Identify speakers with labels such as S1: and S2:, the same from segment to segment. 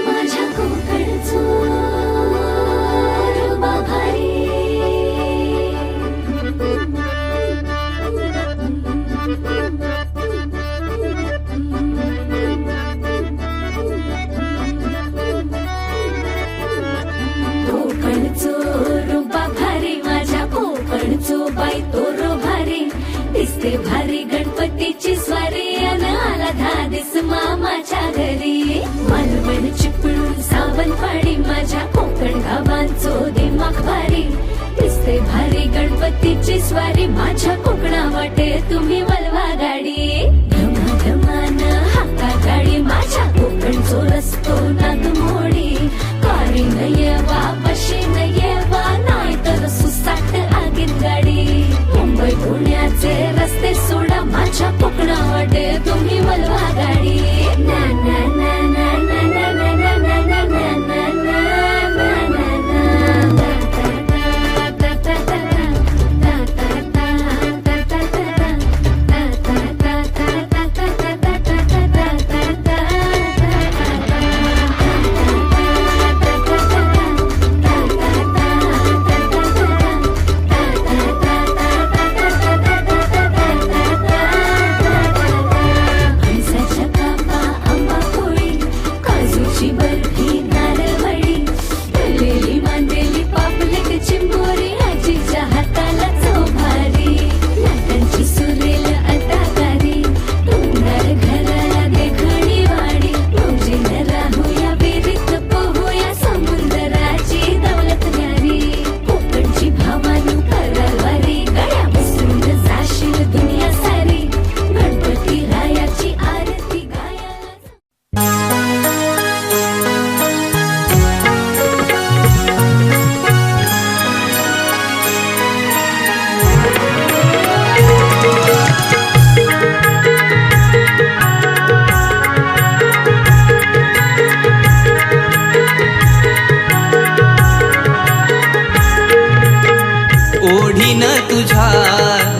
S1: माझ्या कोकणचं रुबा भारी, कोकणचं रुबा भारी, माझ्या कोकणचं बाई तो रो भारी, दिसते भारी गणपतीची स्वारी, अन आला धादिस मामाच्या घरी, मालवण चिपळूण सावंतवाडी, माझ्या कोकण गावांचो दिमाग भारी, दिसते भारी गणपतीची स्वारी, माझ्या कोकणा वाटे तुम्ही वलवा गाडी, घमाघमान हाका गाडी, माझ्या कोकणचो रस्तो नागमोडी, कारी नयवा पशी नयवा, नाही तर सुसाट आगीन गाडी, मुंबई पुण्याचे रस्ते सोडा, माझ्या कोकणा वाटे तुम्ही वलवा गाडी, ना ना ना ना ना ना ना ना ना ना ना ना ना ना फणसाच्या कापा, आंबा पोळी, काजूची बर्फी, नारळवडी, तळलेली मांदेली पापलेट चिंबोरी, आजीच्या हाताला चव भारी, लाटांची सुरेल अदाकारी, डोंगर घराला देखणी वाडी, रोजीन राहूया विहिरीत पोहूया, समुद्राची दौलत न्यारी, कोकणची भावानू करवारी, गळ्या बसून जाशील दुनिया सारी, गणपती रायाची आरती गायाला.
S2: ओढीन तुझ्या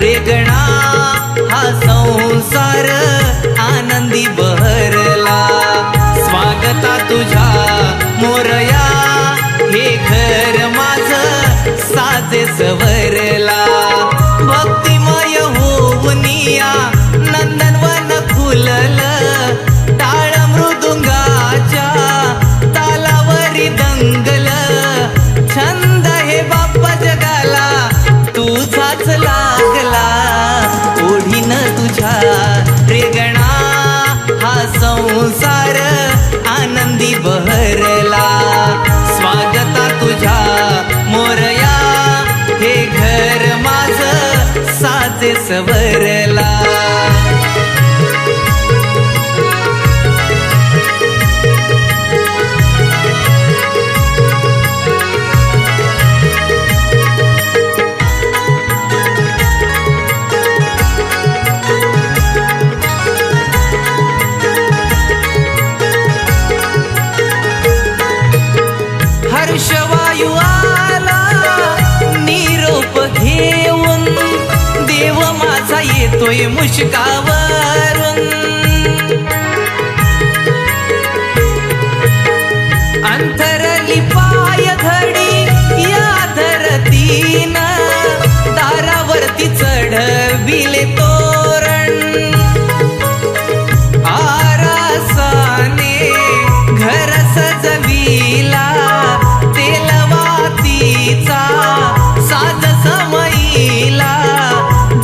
S2: रेगणा हा संसार आनंदी बहरला, स्वागता तुझ्या मोरया, हे घर माझ साजे सवरला, भक्तिमय होऊनिया नंदनवन फुलल, टाळ मृदुंगाच्या तालावरी दंगल, छंद हे बाप्पा जगाला तुझाच लागला, ओढीन तुझ्या रेगणा हा संसार आनंदी बहरला, स्वागता तुझ्या मोरया, हे घर माझ साजे सवरला. हर्षवायू आला निरोप घेऊन, देव माझा येतोय मुशकावरून, अंतरली पाय धडी या धरतीन, दारावरती चढविले तोरण, आरासाने घर सजविला, तेलवातीचा साज समईला,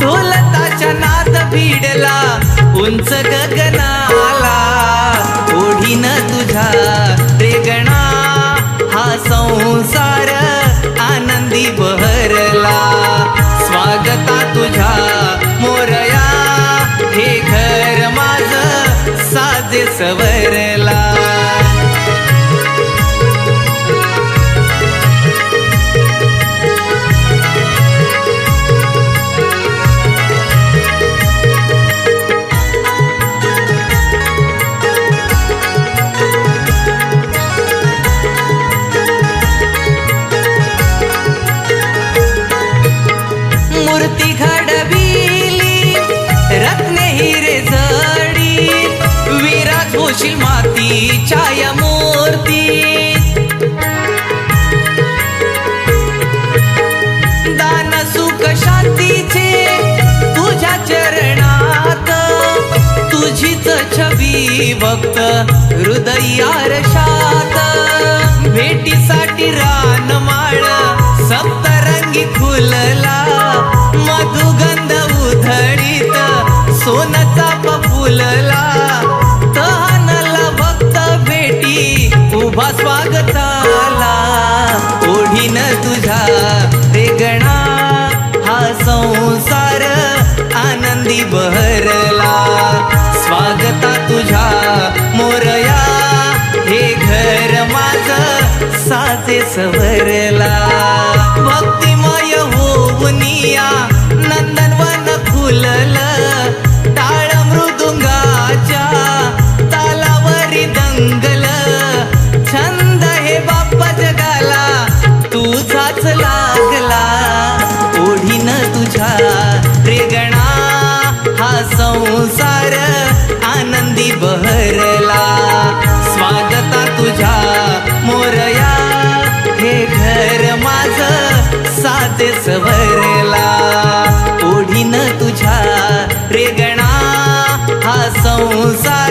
S2: ढोलताच्या नाद भिडला, भक्त हृदय आरशात. भेटीसाठी रानमाळ सप्तरंगी फुलला, मधुगंध उधळीत सोनचा फुलला. तहानला भक्त भेटी उभा स्वागताला. ओढीन तुझ्या रेगणा हा संसार आनंदी बहरला. स्वागता तुझ्या मोरया हे घर माझं साजे सवरला. भक्तिमय होऊनिया नंदनवन खुललं, टाळ मृदुंगाच्या तालावरी दंगल. छंद हे बाप्पा जगाला तुझाच लागला. ओढीन तुझ्या रेगणा हा संसार आनंदी बहरला. स्वागता तुझ्या मोरया हे घर माझं साजे सवरला. ओढीन तुझ्या रेगणा हा संसार